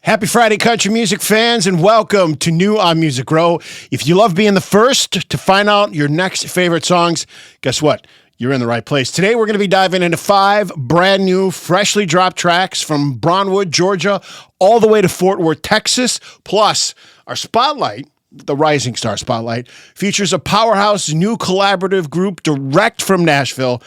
Happy Friday, country music fans, and welcome to New on Music Row. If you love being the first to find out your next favorite songs, guess what? You're in the right place. Today, we're going to be diving into 5 brand new, freshly dropped tracks from Brownwood, Georgia, all the way to Fort Worth, Texas. Plus, our spotlight, the Rising Star Spotlight, features a powerhouse new collaborative group direct from Nashville.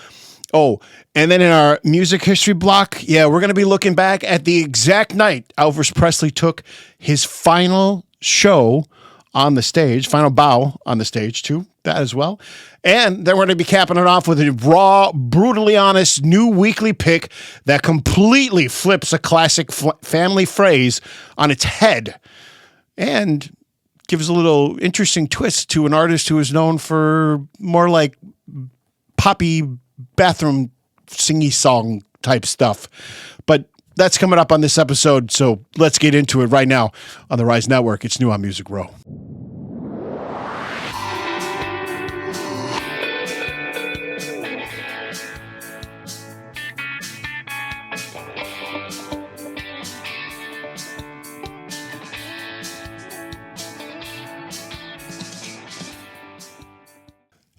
Oh, and then in our music history block, we're going to be looking back at the exact night Elvis Presley took his final show on the stage, final bow on the stage too, that as well. And then we're going to be capping it off with a raw, brutally honest new weekly pick that completely flips a classic family phrase on its head and gives a little interesting twist to an artist who is known for more like poppy bathroom singy song type stuff. But that's coming up on this episode, so let's get into it right now on the Rise Network. It's New on Music Row.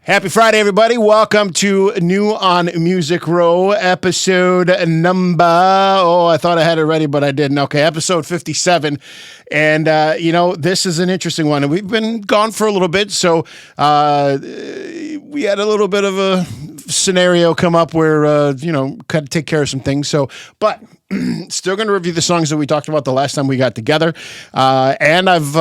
Happy Friday, everybody. Welcome to New on Music Row, episode number, I thought I had it ready, but I didn't. Okay, episode 57. And, this is an interesting one. And we've been gone for a little bit, so we had a little bit of a scenario come up where, had to take care of some things. But still going to review the songs that we talked about the last time we got together. And I've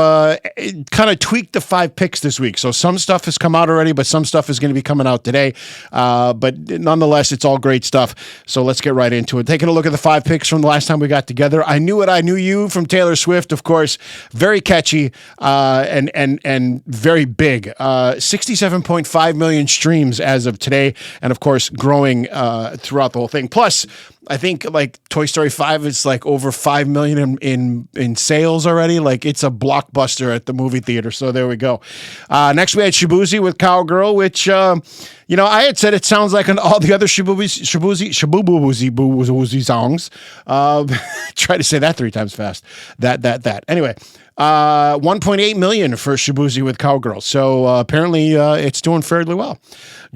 kind of tweaked the 5 picks this week. So some stuff has come out already, but some stuff is going to be coming out today. But nonetheless, it's all great stuff. So let's get right into it. Taking a look at the 5 picks from the last time we got together. I Knew It, I Knew You from Taylor Swift, of course. Very catchy and very big. 67.5 million streams as of today. And of course, growing throughout the whole thing. Plus, I think like Toy Story 5 is like over 5 million in sales already. Like it's a blockbuster at the movie theater. So there we go. Next we had Shaboozey with Cowgirl, which I had said it sounds like all the other Shaboozey songs. Try to say that 3 times fast. That. Anyway. 1.8 million for Shaboozey with Cowgirl. So apparently it's doing fairly well.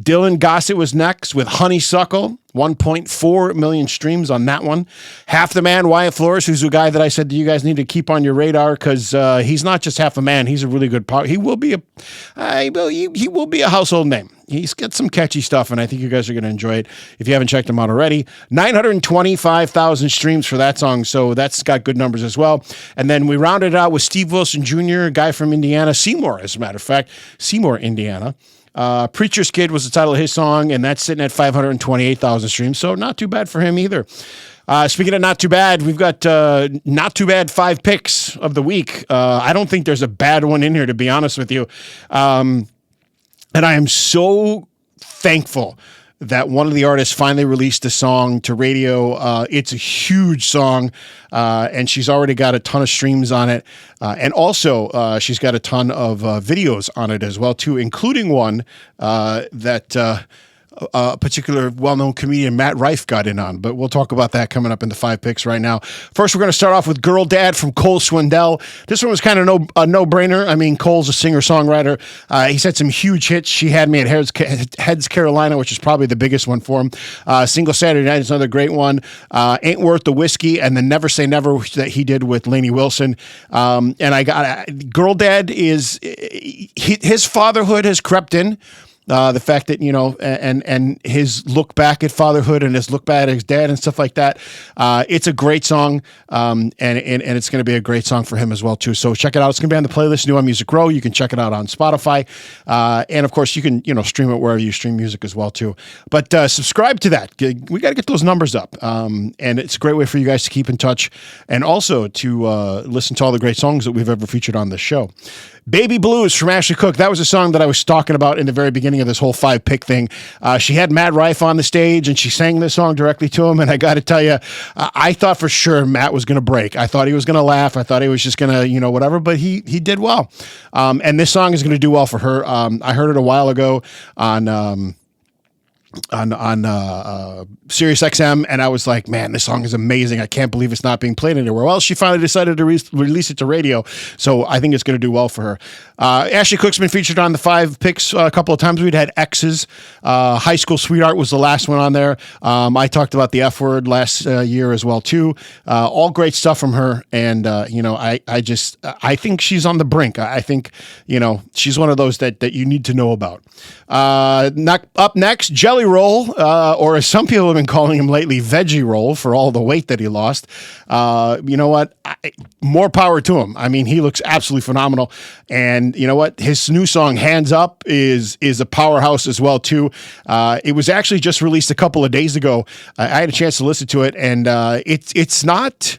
Dylan Gossett was next with Honeysuckle. 1.4 million streams on that one. Half the Man, Wyatt Flores, who's a guy that I said you guys need to keep on your radar because he's not just half a man. He's a really good power. He will be a household name. He's got some catchy stuff, and I think you guys are going to enjoy it if you haven't checked him out already. 925,000 streams for that song, so that's got good numbers as well. And then we rounded it out with Steve Wilson Jr., a guy from Indiana, Seymour, as a matter of fact, Seymour, Indiana. Preacher's Kid was the title of his song, and that's sitting at 528,000 streams, so not too bad for him either. Speaking of not too bad, we've got not too bad 5 picks of the week. I don't think there's a bad one in here, to be honest with you. And I am so thankful that one of the artists finally released a song to radio. It's a huge song, and she's already got a ton of streams on it. And also, she's got a ton of videos on it as well, too, including one that a particular well-known comedian, Matt Rife, got in on. But we'll talk about that coming up in the 5 picks right now. First, we're going to start off with Girl Dad from Cole Swindell. This one was kind of a no-brainer. I mean, Cole's a singer-songwriter. He's had some huge hits. She Had Me at Heads, Carolina, which is probably the biggest one for him. Single Saturday Night is another great one. Ain't Worth the Whiskey, and then Never Say Never that he did with Lainey Wilson. And I got Girl Dad is his fatherhood has crept in. The fact that, and his look back at fatherhood and his look back at his dad and stuff like that. It's a great song. And it's going to be a great song for him as well, too. So check it out. It's going to be on the playlist, New on Music Row. You can check it out on Spotify. And of course you can, stream it wherever you stream music as well, too. But, subscribe to that. We got to get those numbers up. And it's a great way for you guys to keep in touch and also to, listen to all the great songs that we've ever featured on this show. Baby Blues from Ashley Cooke. That was a song that I was talking about in the very beginning of this whole 5 pick thing. She had Matt Rife on the stage and she sang this song directly to him. And I got to tell you, I thought for sure Matt was going to break. I thought he was going to laugh. I thought he was just going to, whatever, but he did well. And this song is going to do well for her. I heard it a while ago on Sirius XM, and I was like, man, this song is amazing. I can't believe it's not being played anywhere. Well, she finally decided to release it to radio, so I think it's going to do well for her. Ashley Cooke's been featured on the 5 picks a couple of times. We'd had X's. High School Sweetheart was the last one on there. I talked about the F word last year as well too. All great stuff from her, and I think she's on the brink. I think she's one of those that you need to know about. Up next, Jelly Roll, or as some people have been calling him lately, Veggie Roll, for all the weight that he lost. You know what? More power to him. I mean, he looks absolutely phenomenal. And you know what? His new song, Hands Up, is a powerhouse as well too. It was actually just released a couple of days ago. I had a chance to listen to it, and it's not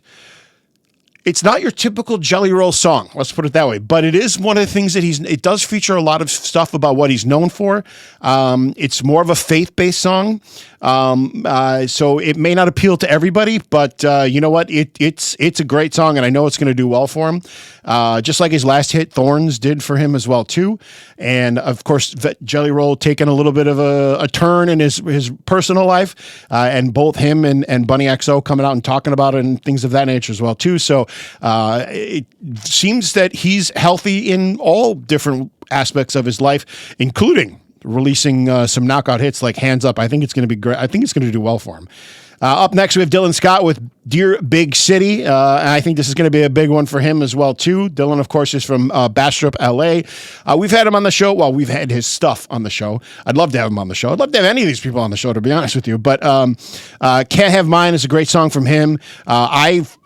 your typical Jelly Roll song, let's put it that way, but it is one of the things that it does feature a lot of stuff about what he's known for. It's more of a faith-based song. So it may not appeal to everybody, but you know what? It's a great song, and I know it's going to do well for him. Just like his last hit, Thorns, did for him as well too. And of course, Jelly Roll taking a little bit of a turn in his personal life, and both him and Bunny XO coming out and talking about it and things of that nature as well too. So it seems that he's healthy in all different aspects of his life, including releasing some knockout hits like Hands Up. I think it's going to be great. I think it's going to do well for him. Up next, we have Dylan Scott with Dear Big City, and I think this is going to be a big one for him as well, too. Dylan, of course, is from Bastrop, L.A. We've had him on the show. Well, we've had his stuff on the show. I'd love to have him on the show. I'd love to have any of these people on the show, to be honest with you. But Can't Have Mine is a great song from him. I've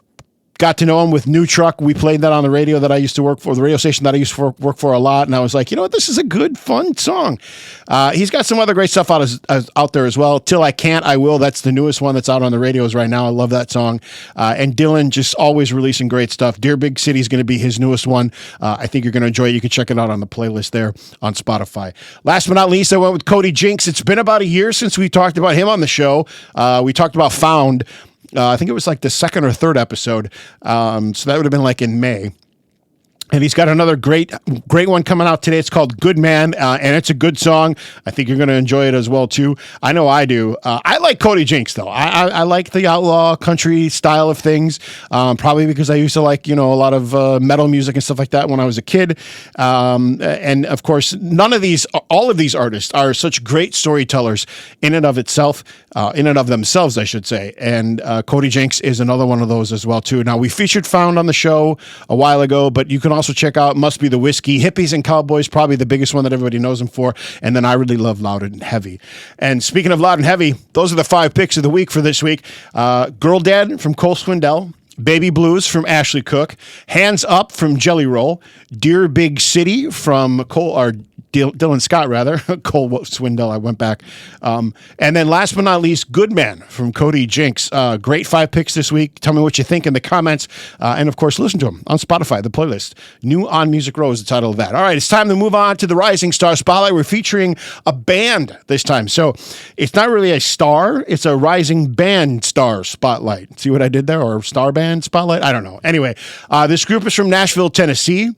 got to know him with New Truck. We played that on the radio that I used to work for, the radio station that I used to work for a lot. And I was like, you know what? This is a good, fun song. He's got some other great stuff out there as well. Till I Can't, I Will. That's the newest one that's out on the radios right now. I love that song. And Dylan just always releasing great stuff. Dear Big City is going to be his newest one. I think you're going to enjoy it. You can check it out on the playlist there on Spotify. Last but not least, I went with Cody Jinks. It's been about a year since we talked about him on the show. We talked about Found. I think it was like the second or third episode. So that would have been like in May. And he's got another great one coming out today. It's called Good Man, and it's a good song. I think you're going to enjoy it as well, too. I know I do. I like Cody Jinks, though. I like the outlaw country style of things, probably because I used to like, a lot of metal music and stuff like that when I was a kid. And, of course, all of these artists are such great storytellers in and of themselves, I should say. And Cody Jinks is another one of those as well, too. Now, we featured Found on the show a while ago, but you can also check out Must Be the Whiskey. Hippies and Cowboys, probably the biggest one that everybody knows him for. And then I really love Loud and Heavy. And speaking of Loud and Heavy, those are the 5 picks of the week for this week. Girl Dad from Cole Swindell. Baby Blues from Ashley Cooke. Hands Up from Jelly Roll. Dear Big City from Dylan Scott, rather. Cole Swindell, I went back. And then last but not least, Good Man from Cody Jinks. Great 5 picks this week. Tell me what you think in the comments. And, of course, listen to them on Spotify, the playlist. New on Music Row is the title of that. All right, it's time to move on to the Rising Star Spotlight. We're featuring a band this time. So it's not really a star. It's a Rising Band Star Spotlight. See what I did there? Or Star Band Spotlight? I don't know. Anyway, this group is from Nashville, Tennessee.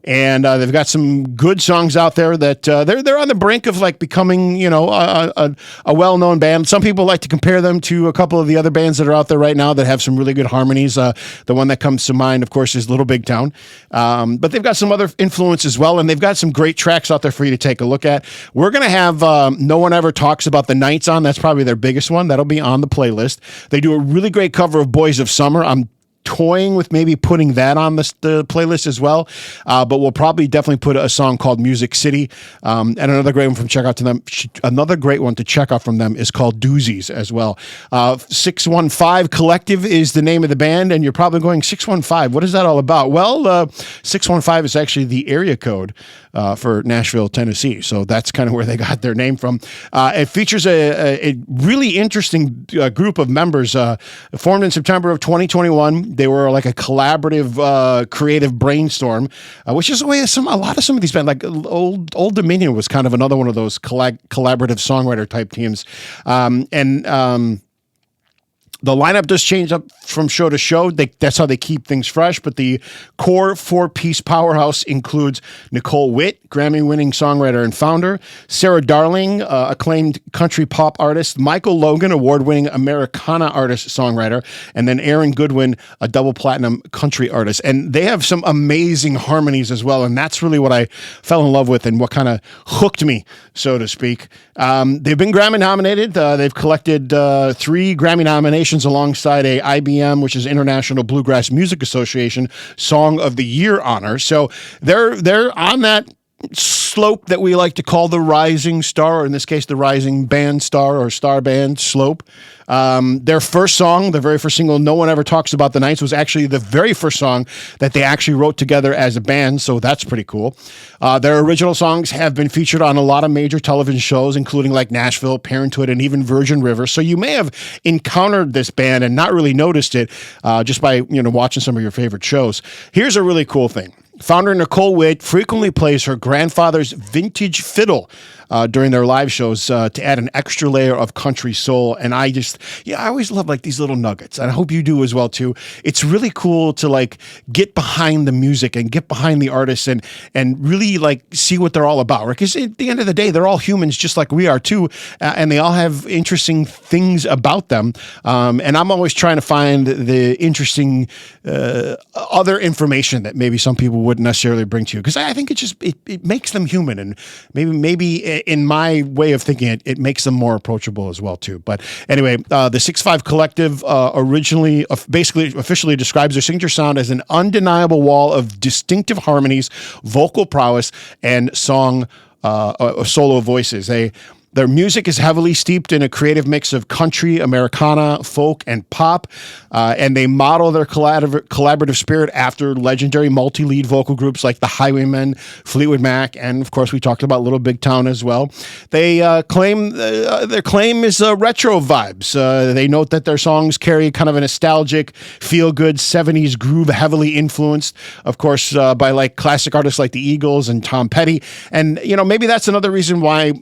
And they've got some good songs out there that they're on the brink of like becoming, a well-known band. Some people like to compare them to a couple of the other bands that are out there right now that have some really good harmonies. The one that comes to mind, of course, is Little Big Town. But they've got some other influence as well, and they've got some great tracks out there for you to take a look at. We're going to have No One Ever Talks About the Nights on. That's probably their biggest one. That'll be on the playlist. They do a really great cover of Boys of Summer. I'm toying with maybe putting that on the playlist as well, but we'll probably definitely put a song called Music City, and another great one to check out from them is called Doozies as well. 615 Collective is the name of the band, and you're probably going, 615, what is that all about? Well, 615 is actually the area code for Nashville, Tennessee, so that's kind of where they got their name from. It features a really interesting group of members formed in September of 2021. They were like a collaborative, creative brainstorm, which is the way a lot of some of these bands, like Old Dominion was kind of another one of those collaborative songwriter type teams. The lineup does change up from show to show. That's how they keep things fresh. But the core four-piece powerhouse includes Nicole Witt, Grammy-winning songwriter and founder, Sarah Darling, acclaimed country pop artist, Michael Logan, award-winning Americana artist-songwriter, and then Aaron Goodwin, a double platinum country artist. And they have some amazing harmonies as well. And that's really what I fell in love with and what kind of hooked me, so to speak. They've been Grammy nominated. They've collected 3 Grammy nominations alongside a IBM, which is International Bluegrass Music Association, Song of the Year honor. So they're on that slope that we like to call the rising star, or in this case, the rising band star or star band slope. Their first song, the very first single, No One Ever Talks About the Nights, was actually the very first song that they actually wrote together as a band, so that's pretty cool. Their original songs have been featured on a lot of major television shows, including like Nashville, Parenthood, and even Virgin River. So you may have encountered this band and not really noticed it just by watching some of your favorite shows. Here's a really cool thing. Founder Nicole Witt frequently plays her grandfather's vintage fiddle during their live shows to add an extra layer of country soul. And I always love like these little nuggets. And I hope you do as well too. It's really cool to like get behind the music and get behind the artists and really like see what they're all about. Right? Because at the end of the day, they're all humans just like we are too. And they all have interesting things about them. And I'm always trying to find the interesting other information that maybe some people wouldn't necessarily bring to you. Because I think it makes them human. And maybe in my way of thinking, it makes them more approachable as well too. But anyway, the 6'5 Collective originally officially describes their signature sound as an undeniable wall of distinctive harmonies, vocal prowess, and solo voices. Their music is heavily steeped in a creative mix of country, Americana, folk, and pop, and they model their collaborative spirit after legendary multi-lead vocal groups like the Highwaymen, Fleetwood Mac, and of course we talked about Little Big Town as well. They claim their claim is retro vibes. They note that their songs carry kind of a nostalgic, feel-good 70s groove, heavily influenced, of course, by like classic artists like the Eagles and Tom Petty. And maybe that's another reason why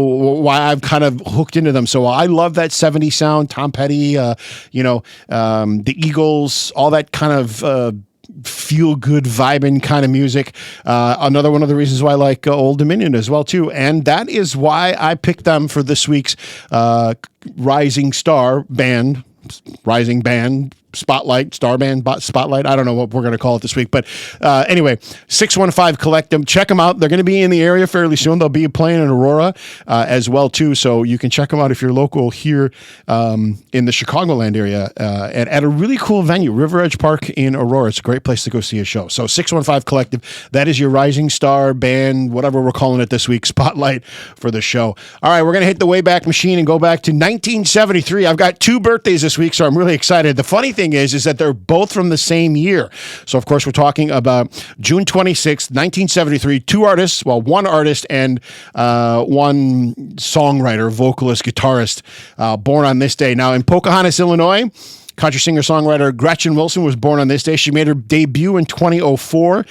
why I've kind of hooked into them. So I love that 70s sound, Tom Petty, the Eagles, all that kind of feel good vibing kind of music. Another one of the reasons why I like Old Dominion as well too. And that is why I picked them for this week's Rising Band Spotlight, Star Band Spotlight. I don't know what we're going to call it this week. But anyway, 615 Collect them. Check them out. They're going to be in the area fairly soon. They'll be playing in Aurora as well, too. So you can check them out if you're local here in the Chicagoland area and at a really cool venue, River Edge Park in Aurora. It's a great place to go see a show. So 615 Collective, that is your Rising Star Band, whatever we're calling it this week, Spotlight for the show. All right, we're going to hit the Wayback Machine and go back to 1973. I've got 2 birthdays this week, so I'm really excited. The funny thing is that they're both from the same year. So, of course, we're talking about June 26th, 1973, 2 artists, one artist and one songwriter, vocalist, guitarist, born on this day. Now, in Pocahontas, Illinois, country singer-songwriter Gretchen Wilson was born on this day. She made her debut in 2004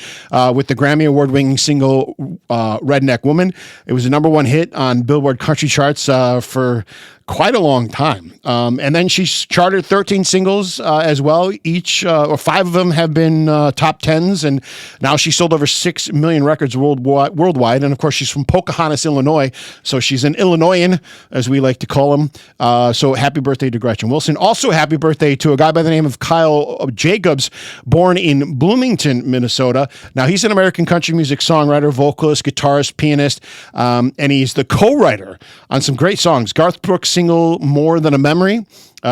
with the Grammy Award-winning single Redneck Woman. It was a #1 hit on Billboard country charts for quite a long time. And then she's charted 13 singles as well. Each, or 5 of them have been top 10s. And now she's sold over 6 million records worldwide. And of course, she's from Pocahontas, Illinois. So she's an Illinoisan, as we like to call him. So happy birthday to Gretchen Wilson. Also happy birthday to a guy by the name of Kyle Jacobs, born in Bloomington, Minnesota. Now he's an American country music songwriter, vocalist, guitarist, pianist. And he's the co-writer on some great songs. Garth Brooks' single More Than a Memory,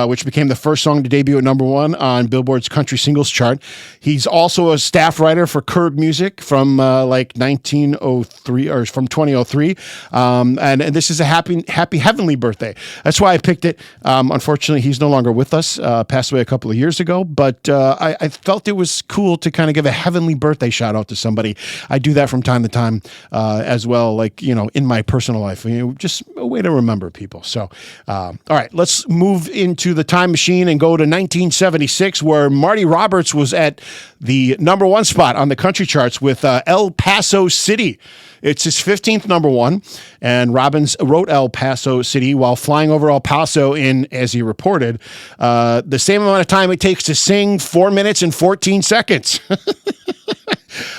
which became the first song to debut at #1 on Billboard's country singles chart. He's also a staff writer for Curb Music from 1903 or from 2003. And this is a happy heavenly birthday. That's why I picked it. Unfortunately, he's no longer with us, passed away a couple of years ago, but I felt it was cool to kind of give a heavenly birthday shout out to somebody. I do that from time to time as well, like, in my personal life, just a way to remember people. So, all right, let's move into into the time machine and go to 1976, where Marty Roberts was at the number one spot on the country charts with El Paso City. It's his 15th number one, and Robbins wrote El Paso City while flying over El Paso in, as he reported, the same amount of time it takes to sing, 4 minutes and 14 seconds.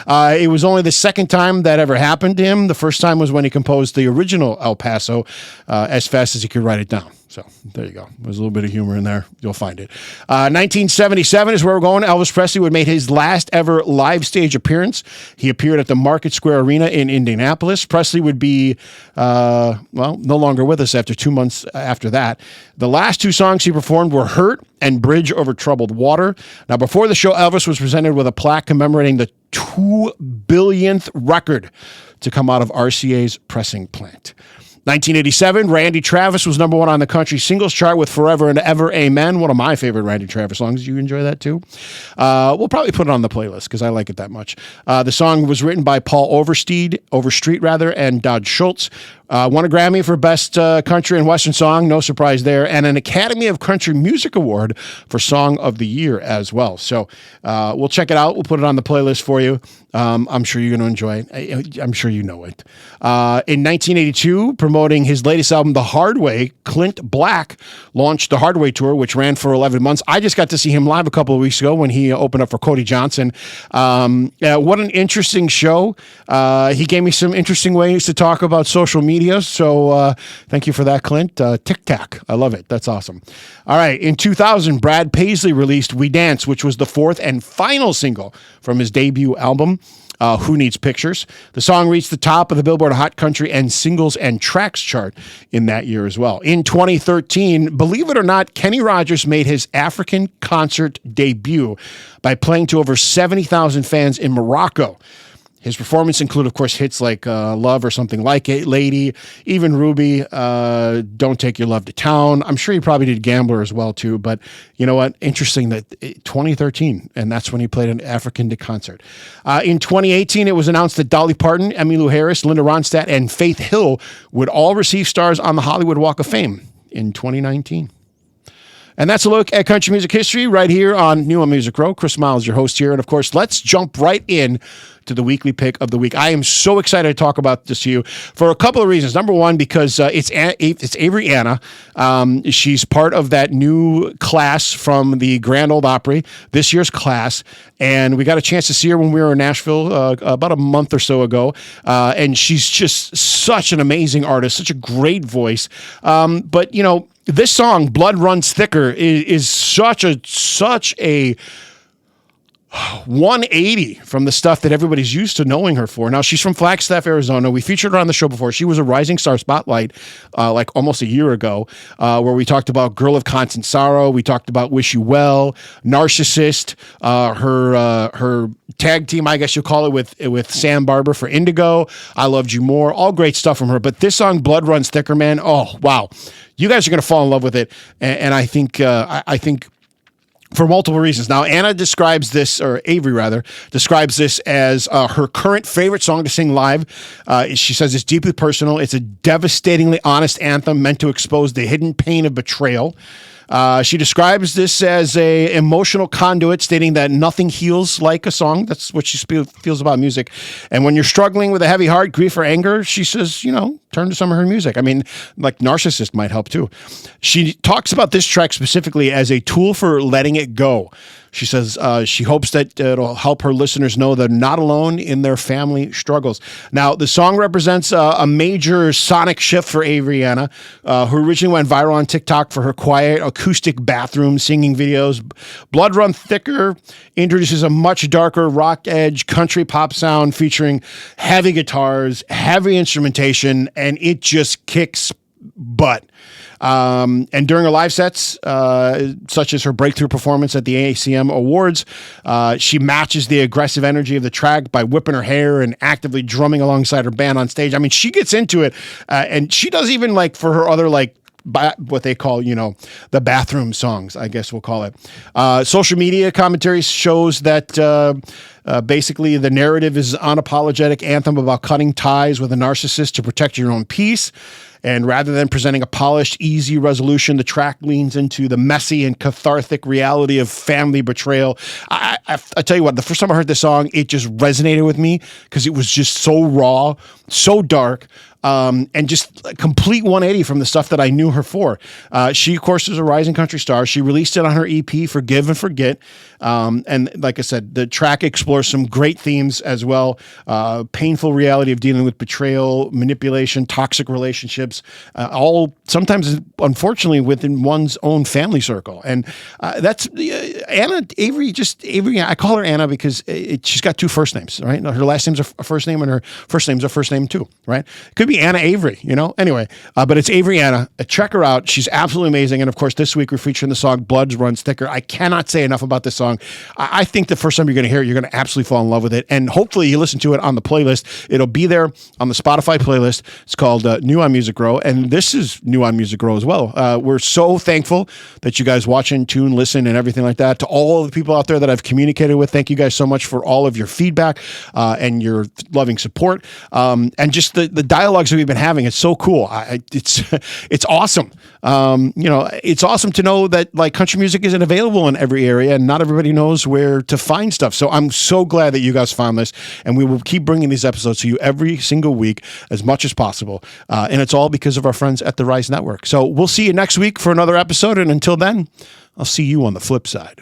It was only the second time that ever happened to him. The first time was when he composed the original El Paso as fast as he could write it down. So there you go. There's a little bit of humor in there. You'll find it. 1977 is where we're going. Elvis Presley would make his last ever live stage appearance. He appeared at the Market Square Arena in Indianapolis. Presley would be, no longer with us after 2 months after that. The last two songs he performed were Hurt and Bridge Over Troubled Water. Now, before the show, Elvis was presented with a plaque commemorating the 2 billionth record to come out of RCA's pressing plant. 1987, Randy Travis was number one on the country singles chart with Forever and Ever Amen, one of my favorite Randy Travis songs. You enjoy that too? We'll probably put it on the playlist because I like it that much. The song was written by Paul Overstreet, and Dodge Schultz. Won a Grammy for Best Country and Western Song, no surprise there, and an Academy of Country Music Award for Song of the Year as well. So we'll check it out. We'll put it on the playlist for you. I'm sure you're going to enjoy it. I'm sure you know it. In 1982, promoting his latest album, The Hard Way, Clint Black launched the Hard Way Tour, which ran for 11 months. I just got to see him live a couple of weeks ago when he opened up for Cody Johnson. What an interesting show. He gave me some interesting ways to talk about social media. So thank you for that, Clint. Tic Tac. I love it. That's awesome. All right. In 2000, Brad Paisley released We Dance, which was the fourth and final single from his debut album, Who Needs Pictures. The song reached the top of the Billboard Hot Country and Singles and Tracks chart in that year as well. In 2013, believe it or not, Kenny Rogers made his African concert debut by playing to over 70,000 fans in Morocco. His performance included, of course, hits like Love or Something Like It, Lady, even Ruby, Don't Take Your Love to Town. I'm sure he probably did Gambler as well, too. But you know what? Interesting that 2013, and that's when he played an African concert. In 2018, it was announced that Dolly Parton, Emmylou Harris, Linda Ronstadt, and Faith Hill would all receive stars on the Hollywood Walk of Fame in 2019. And that's a look at country music history right here on New on Music Row. Chris Miles, your host here. And of course, let's jump right in to the weekly pick of the week. I am so excited to talk about this to you for a couple of reasons. Number one, because it's Avery Anna. She's part of that new class from the Grand Ole Opry, this year's class. And we got a chance to see her when we were in Nashville about a month or so ago. And she's just such an amazing artist, such a great voice. But, you know, this song, Blood Runs Thicker, is such a 180 from the stuff that everybody's used to knowing her for. Now, she's from Flagstaff, Arizona. We featured her on the show before. She was a Rising Star Spotlight like almost a year ago, where we talked about Girl of Constant Sorrow. We talked about Wish You Well, Narcissist, her tag team, I guess you'll call it, with Sam Barber for Indigo. I Loved You More. All great stuff from her. But this song, Blood Runs Thicker, man, oh, wow. You guys are going to fall in love with it. And I think for multiple reasons. Now, Anna describes this, or Avery rather, describes this as her current favorite song to sing live. She says it's deeply personal. It's a devastatingly honest anthem meant to expose the hidden pain of betrayal. She describes this as a emotional conduit, stating that nothing heals like a song. That's what she feels about music. And when you're struggling with a heavy heart, grief, or anger, she says, you know, turn to some of her music. I mean, like Narcissist might help too. She talks about this track specifically as a tool for letting it go. She says she hopes that it'll help her listeners know they're not alone in their family struggles. Now, the song represents a major sonic shift for Avery Anna, who originally went viral on TikTok for her quiet acoustic bathroom singing videos. Blood Run Thicker introduces a much darker rock edge country pop sound featuring heavy guitars, heavy instrumentation, and it just kicks butt. And during her live sets, such as her breakthrough performance at the ACM Awards, she matches the aggressive energy of the track by whipping her hair and actively drumming alongside her band on stage. I mean, she gets into it, and she does even like for her other what they call, you know, the bathroom songs, I guess we'll call it. Social media commentary shows that Basically, the narrative is an unapologetic anthem about cutting ties with a narcissist to protect your own peace. And rather than presenting a polished, easy resolution, the track leans into the messy and cathartic reality of family betrayal. I tell you what, the first time I heard this song, it just resonated with me because it was just so raw, so dark. And just a complete 180 from the stuff that I knew her for. She, of course, is a rising country star. She released it on her EP, Forgive and Forget. And like I said, the track explores some great themes as well. Painful reality of dealing with betrayal, manipulation, toxic relationships, all sometimes, unfortunately, within one's own family circle. And that's Anna Avery, I call her Anna because she's got two first names, right? Her last name's a first name and her first name's a first name too, right? Could be Anna Avery, anyway, but it's Avery Anna. Check her out. She's absolutely amazing. And of course, this week we're featuring the song Blood Runs Thicker. I cannot say enough about this song. I think the first time you're going to hear it, you're going to absolutely fall in love with it. And hopefully you listen to it on the playlist. It'll be there on the Spotify playlist. It's called New on Music Row. And this is New on Music Row as well. We're so thankful that you guys watch and tune, listen, and everything like that. To all of the people out there that I've communicated with, thank you guys so much for all of your feedback and your loving support. And just the dialogues that we've been having. It's so cool. It's awesome. It's awesome to know that like country music isn't available in every area and not everybody knows where to find stuff. So I'm so glad that you guys found this, and we will keep bringing these episodes to you every single week as much as possible. And it's all because of our friends at the Rise Network. So we'll see you next week for another episode. And until then, I'll see you on the flip side.